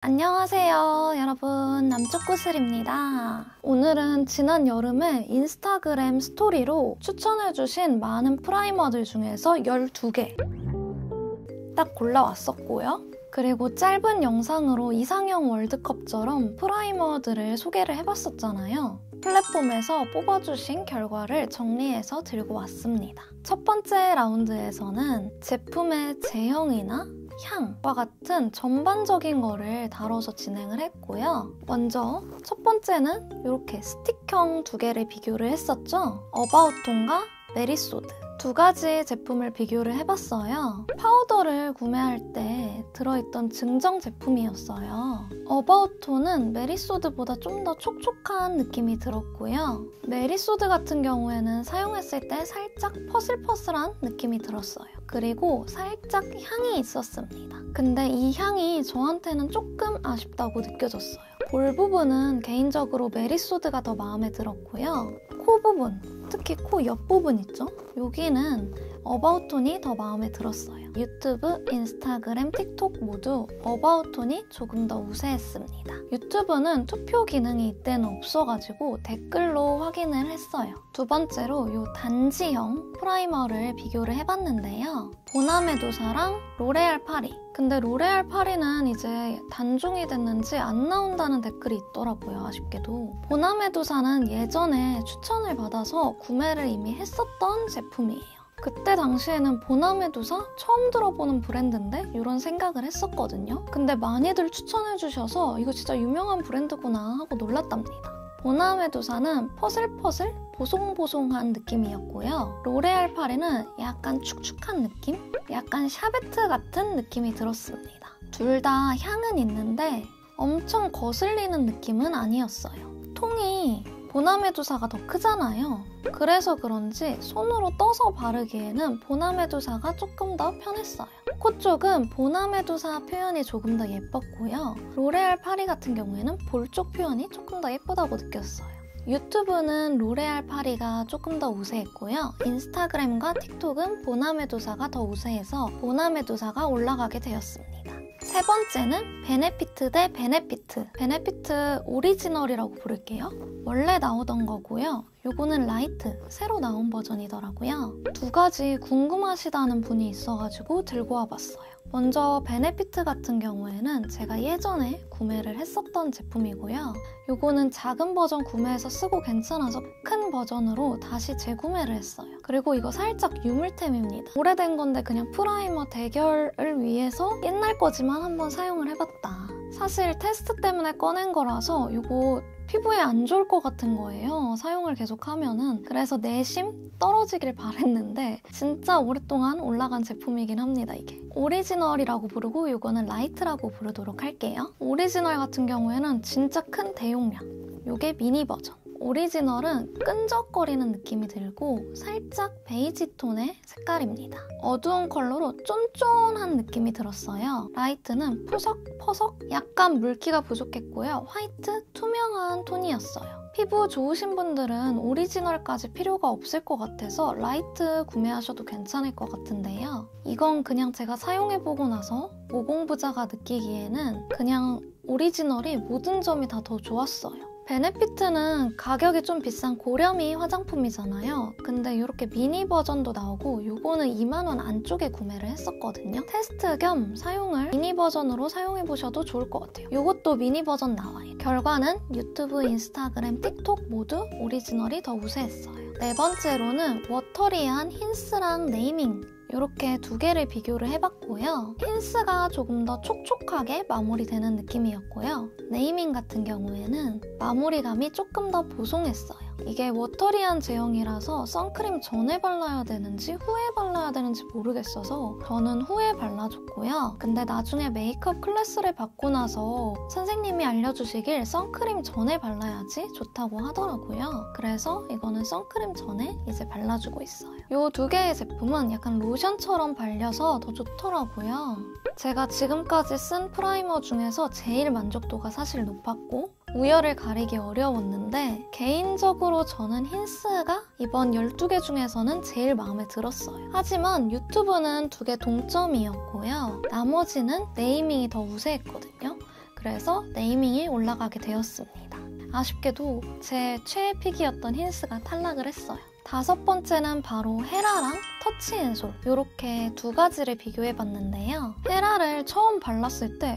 안녕하세요 여러분, 남쪽구슬입니다. 오늘은 지난 여름에 인스타그램 스토리로 추천해주신 많은 프라이머들 중에서 12개 딱 골라왔었고요. 그리고 짧은 영상으로 이상형 월드컵처럼 프라이머들을 소개를 해봤었잖아요. 플랫폼에서 뽑아주신 결과를 정리해서 들고 왔습니다. 첫 번째 라운드에서는 제품의 제형이나 향과 같은 전반적인 거를 다뤄서 진행을 했고요. 먼저 첫 번째는 이렇게 스틱형 두 개를 비교를 했었죠. 어바웃톤과 메리소드 두 가지 제품을 비교를 해봤어요. 파우더를 구매할 때 들어있던 증정 제품이었어요. 어바웃톤은 메리소드보다 좀 더 촉촉한 느낌이 들었고요. 메리소드 같은 경우에는 사용했을 때 살짝 퍼슬퍼슬한 느낌이 들었어요. 그리고 살짝 향이 있었습니다. 근데 이 향이 저한테는 조금 아쉽다고 느껴졌어요. 볼 부분은 개인적으로 메리소드가 더 마음에 들었고요. 코 부분, 특히 코 옆부분 있죠? 여기는 어바웃톤이 더 마음에 들었어요. 유튜브, 인스타그램, 틱톡 모두 어바웃톤이 조금 더 우세했습니다. 유튜브는 투표 기능이 이때는 없어가지고 댓글로 확인을 했어요. 두 번째로 이 단지형 프라이머를 비교를 해봤는데요. 보나메두사랑 로레알 파리. 근데 로레알 파리는 이제 단종이 됐는지 안 나온다는 댓글이 있더라고요, 아쉽게도. 보나메두사는 예전에 추천을 받아서 구매를 이미 했었던 제품이에요. 그때 당시에는 보나메두사 처음 들어보는 브랜드인데 이런 생각을 했었거든요. 근데 많이들 추천해주셔서 이거 진짜 유명한 브랜드구나 하고 놀랐답니다. 보나메두사는 퍼슬퍼슬 보송보송한 느낌이었고요. 로레알 파리는 약간 축축한 느낌? 약간 샤베트 같은 느낌이 들었습니다. 둘 다 향은 있는데 엄청 거슬리는 느낌은 아니었어요. 통이 보나메두사가 더 크잖아요. 그래서 그런지 손으로 떠서 바르기에는 보나메두사가 조금 더 편했어요. 코 쪽은 보나메두사 표현이 조금 더 예뻤고요. 로레알 파리 같은 경우에는 볼 쪽 표현이 조금 더 예쁘다고 느꼈어요. 유튜브는 로레알 파리가 조금 더 우세했고요. 인스타그램과 틱톡은 보나메두사가 더 우세해서 보나메두사가 올라가게 되었습니다. 세 번째는 베네피트 대 베네피트. 베네피트 오리지널이라고 부를게요. 원래 나오던 거고요. 요거는 라이트, 새로 나온 버전이더라고요. 두 가지 궁금하시다는 분이 있어가지고 들고 와봤어요. 먼저 베네피트 같은 경우에는 제가 예전에 구매를 했었던 제품이고요. 요거는 작은 버전 구매해서 쓰고 괜찮아서 큰 버전으로 다시 재구매를 했어요. 그리고 이거 살짝 유물템입니다. 오래된 건데 그냥 프라이머 대결을 위해서 옛날 거지만 한번 사용을 해봤다. 사실 테스트 때문에 꺼낸 거라서 이거 피부에 안 좋을 것 같은 거예요. 사용을 계속하면은. 그래서 내심 떨어지길 바랬는데 진짜 오랫동안 올라간 제품이긴 합니다, 이게. 오리지널이라고 부르고 이거는 라이트라고 부르도록 할게요. 오리지널 같은 경우에는 진짜 큰 대용량. 이게 미니 버전. 오리지널은 끈적거리는 느낌이 들고 살짝 베이지 톤의 색깔입니다. 어두운 컬러로 쫀쫀한 느낌이 들었어요. 라이트는 푸석퍼석 약간 물기가 부족했고요. 화이트 투명한 톤이었어요. 피부 좋으신 분들은 오리지널까지 필요가 없을 것 같아서 라이트 구매하셔도 괜찮을 것 같은데요. 이건 그냥 제가 사용해보고 나서 모공부자가 느끼기에는 그냥 오리지널이 모든 점이 다 더 좋았어요. 베네피트는 가격이 좀 비싼 고렴이 화장품이잖아요. 근데 이렇게 미니 버전도 나오고 이거는 2만 원 안쪽에 구매를 했었거든요. 테스트 겸 사용을 미니 버전으로 사용해보셔도 좋을 것 같아요. 이것도 미니 버전 나와요. 결과는 유튜브, 인스타그램, 틱톡 모두 오리지널이 더 우세했어요. 네 번째로는 워터리한 힌스랑 네이밍 이렇게 두 개를 비교를 해봤고요. 힌스가 조금 더 촉촉하게 마무리되는 느낌이었고요. 네이밍 같은 경우에는 마무리감이 조금 더 보송했어요. 이게 워터리한 제형이라서 선크림 전에 발라야 되는지 후에 발라야 되는지 모르겠어서 저는 후에 발라줬고요. 근데 나중에 메이크업 클래스를 받고 나서 선생님이 알려주시길 선크림 전에 발라야지 좋다고 하더라고요. 그래서 이거는 선크림 전에 이제 발라주고 있어요. 이 두 개의 제품은 약간 로션처럼 발려서 더 좋더라고요. 제가 지금까지 쓴 프라이머 중에서 제일 만족도가 사실 높았고 우열을 가리기 어려웠는데 개인적으로 저는 힌스가 이번 12개 중에서는 제일 마음에 들었어요. 하지만 유튜브는 2개 동점이었고요. 나머지는 네이밍이 더 우세했거든요. 그래서 네이밍이 올라가게 되었습니다. 아쉽게도 제 최애 픽이었던 힌스가 탈락을 했어요. 5번째는 바로 헤라랑 터치 앤 솔, 이렇게 두 가지를 비교해봤는데요. 헤라를 처음 발랐을 때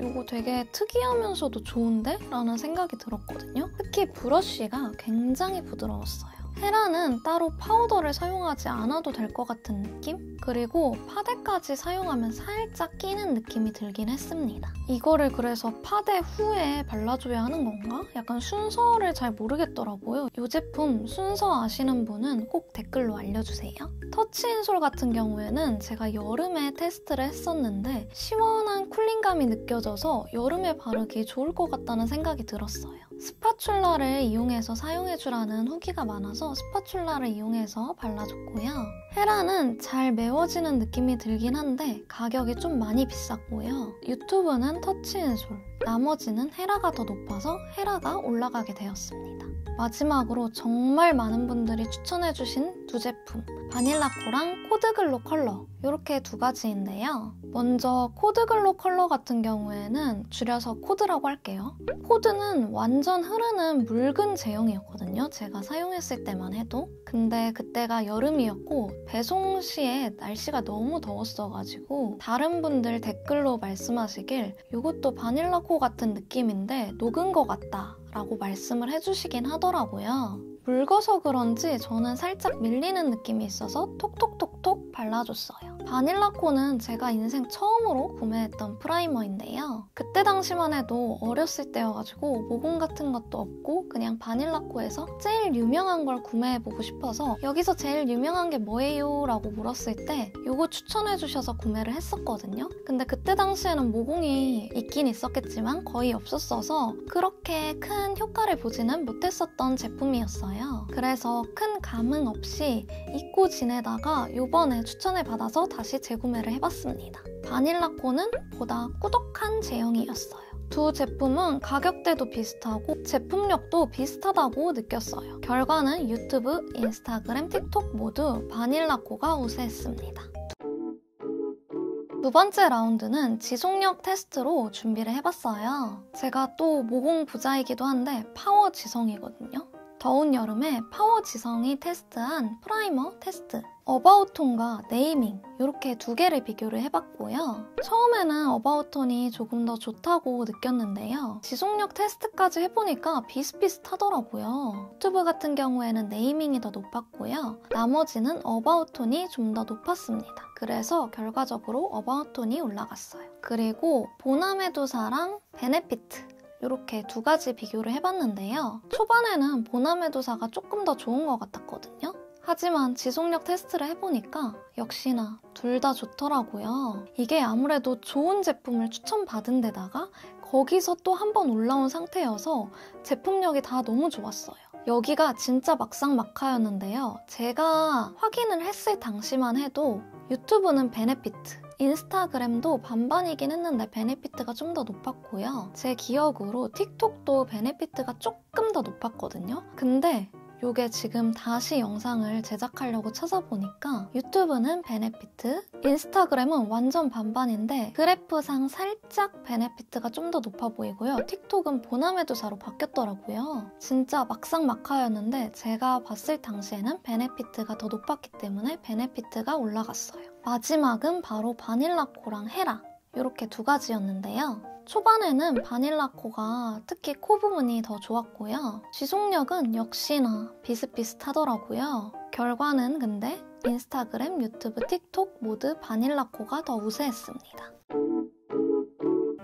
이거 되게 특이하면서도 좋은데? 라는 생각이 들었거든요. 특히 브러쉬가 굉장히 부드러웠어요. 헤라는 따로 파우더를 사용하지 않아도 될 것 같은 느낌? 그리고 파데까지 사용하면 살짝 끼는 느낌이 들긴 했습니다. 이거를 그래서 파데 후에 발라줘야 하는 건가? 약간 순서를 잘 모르겠더라고요. 이 제품 순서 아시는 분은 꼭 댓글로 알려주세요. 터치앤솔 같은 경우에는 제가 여름에 테스트를 했었는데 시원한 쿨링감이 느껴져서 여름에 바르기 좋을 것 같다는 생각이 들었어요. 스파츌라를 이용해서 사용해주라는 후기가 많아서 스파츌라를 이용해서 발라줬고요. 헤라는 잘 메워지는 느낌이 들긴 한데 가격이 좀 많이 비쌌고요. 유튜브는 터치앤솔, 나머지는 헤라가 더 높아서 헤라가 올라가게 되었습니다. 마지막으로 정말 많은 분들이 추천해주신 두 제품, 바닐라코랑 코드글로 컬러, 이렇게 두 가지인데요. 먼저 코드글로 컬러 같은 경우에는 줄여서 코드라고 할게요. 코드는 완전 흐르는 묽은 제형이었거든요. 제가 사용했을 때만 해도. 근데 그때가 여름이었고 배송 시에 날씨가 너무 더웠어가지고 다른 분들 댓글로 말씀하시길 이것도 바닐라코 같은 느낌인데 녹은 것 같다 라고 말씀을 해주시긴 하더라고요. 묽어서 그런지 저는 살짝 밀리는 느낌이 있어서 톡톡톡톡 발라줬어요. 바닐라코는 제가 인생 처음으로 구매했던 프라이머인데요. 그때 당시만 해도 어렸을 때여가지고 모공 같은 것도 없고 그냥 바닐라코에서 제일 유명한 걸 구매해보고 싶어서 여기서 제일 유명한 게 뭐예요? 라고 물었을 때 이거 추천해주셔서 구매를 했었거든요. 근데 그때 당시에는 모공이 있긴 있었겠지만 거의 없었어서 그렇게 큰 효과를 보지는 못했었던 제품이었어요. 그래서 큰 감흥 없이 잊고 지내다가 이번에 추천을 받아서 다시 재구매를 해봤습니다. 바닐라코는 보다 꾸덕한 제형이었어요. 두 제품은 가격대도 비슷하고 제품력도 비슷하다고 느꼈어요. 결과는 유튜브, 인스타그램, 틱톡 모두 바닐라코가 우세했습니다. 두 번째 라운드는 지속력 테스트로 준비를 해봤어요. 제가 또 모공 부자이기도 한데 파워 지성이거든요. 더운 여름에 파워 지성이 테스트한 프라이머 테스트, 어바웃톤과 네이밍 이렇게 두 개를 비교를 해봤고요. 처음에는 어바웃톤이 조금 더 좋다고 느꼈는데요. 지속력 테스트까지 해보니까 비슷비슷하더라고요. 유튜브 같은 경우에는 네이밍이 더 높았고요. 나머지는 어바웃톤이 좀 더 높았습니다. 그래서 결과적으로 어바웃톤이 올라갔어요. 그리고 보나메두사랑 베네피트 이렇게 두 가지 비교를 해봤는데요. 초반에는 보나메두사가 조금 더 좋은 것 같았거든요. 하지만 지속력 테스트를 해보니까 역시나 둘 다 좋더라고요. 이게 아무래도 좋은 제품을 추천받은 데다가 거기서 또 한 번 올라온 상태여서 제품력이 다 너무 좋았어요. 여기가 진짜 막상막하였는데요. 제가 확인을 했을 당시만 해도 유튜브는 베네피트, 인스타그램도 반반이긴 했는데 베네피트가 좀 더 높았고요. 제 기억으로 틱톡도 베네피트가 조금 더 높았거든요. 근데 이게 지금 다시 영상을 제작하려고 찾아보니까 유튜브는 베네피트, 인스타그램은 완전 반반인데 그래프상 살짝 베네피트가 좀 더 높아 보이고요. 틱톡은 보나메두사로 바뀌었더라고요. 진짜 막상막하였는데 제가 봤을 당시에는 베네피트가 더 높았기 때문에 베네피트가 올라갔어요. 마지막은 바로 바닐라코랑 헤라 이렇게 두 가지였는데요. 초반에는 바닐라코가 특히 코 부분이 더 좋았고요. 지속력은 역시나 비슷비슷하더라고요. 결과는 근데 인스타그램, 유튜브, 틱톡 모두 바닐라코가 더 우세했습니다.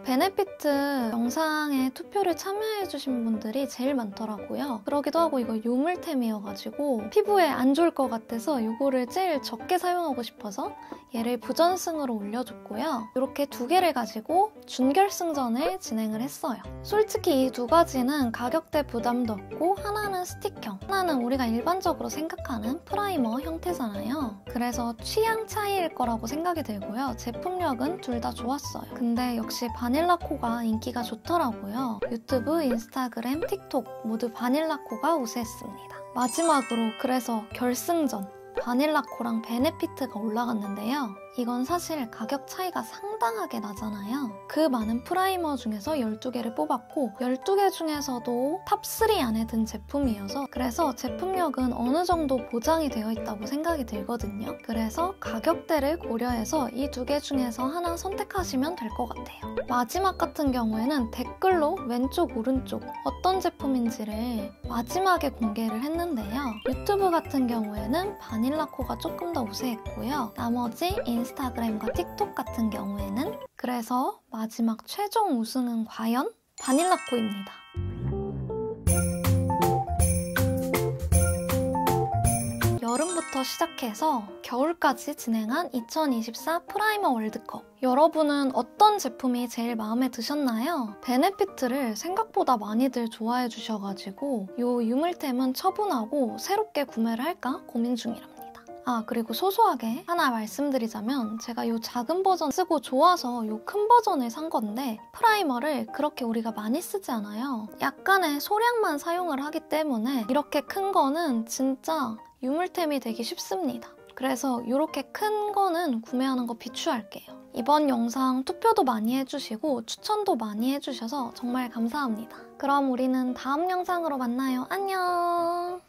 베네피트 영상에 투표를 참여해주신 분들이 제일 많더라고요. 그러기도 하고 이거 요물템이어가지고 피부에 안 좋을 것 같아서 이거를 제일 적게 사용하고 싶어서 얘를 부전승으로 올려줬고요. 이렇게 두 개를 가지고 준결승전을 진행을 했어요. 솔직히 이 두 가지는 가격대 부담도 없고 하나는 스틱형, 하나는 우리가 일반적으로 생각하는 프라이머 형태잖아요. 그래서 취향 차이일 거라고 생각이 들고요. 제품력은 둘 다 좋았어요. 근데 역시 바닐라코가 인기가 좋더라고요. 유튜브, 인스타그램, 틱톡 모두 바닐라코가 우세했습니다. 마지막으로 그래서 결승전 바닐라코랑 베네피트가 올라갔는데요. 이건 사실 가격 차이가 상당하게 나잖아요. 그 많은 프라이머 중에서 12개를 뽑았고 12개 중에서도 탑3 안에 든 제품이어서 그래서 제품력은 어느 정도 보장이 되어 있다고 생각이 들거든요. 그래서 가격대를 고려해서 이 2개 중에서 하나 선택하시면 될 것 같아요. 마지막 같은 경우에는 댓글로 왼쪽 오른쪽 어떤 제품인지를 마지막에 공개를 했는데요. 유튜브 같은 경우에는 바닐라코가 조금 더 우세했고요. 나머지 인스타그램과 틱톡 같은 경우에는 그래서 마지막 최종 우승은 과연 바닐라코입니다. 여름부터 시작해서 겨울까지 진행한 2024 프라이머 월드컵. 여러분은 어떤 제품이 제일 마음에 드셨나요? 베네피트를 생각보다 많이들 좋아해 주셔가지고 요 유물템은 처분하고 새롭게 구매를 할까 고민 중이랍니다. 그리고 소소하게 하나 말씀드리자면 제가 요 작은 버전 쓰고 좋아서 요 큰 버전을 산 건데 프라이머를 그렇게 우리가 많이 쓰지 않아요. 약간의 소량만 사용을 하기 때문에 이렇게 큰 거는 진짜 유물템이 되기 쉽습니다. 그래서 이렇게 큰 거는 구매하는 거 비추할게요. 이번 영상 투표도 많이 해주시고 추천도 많이 해주셔서 정말 감사합니다. 그럼 우리는 다음 영상으로 만나요. 안녕!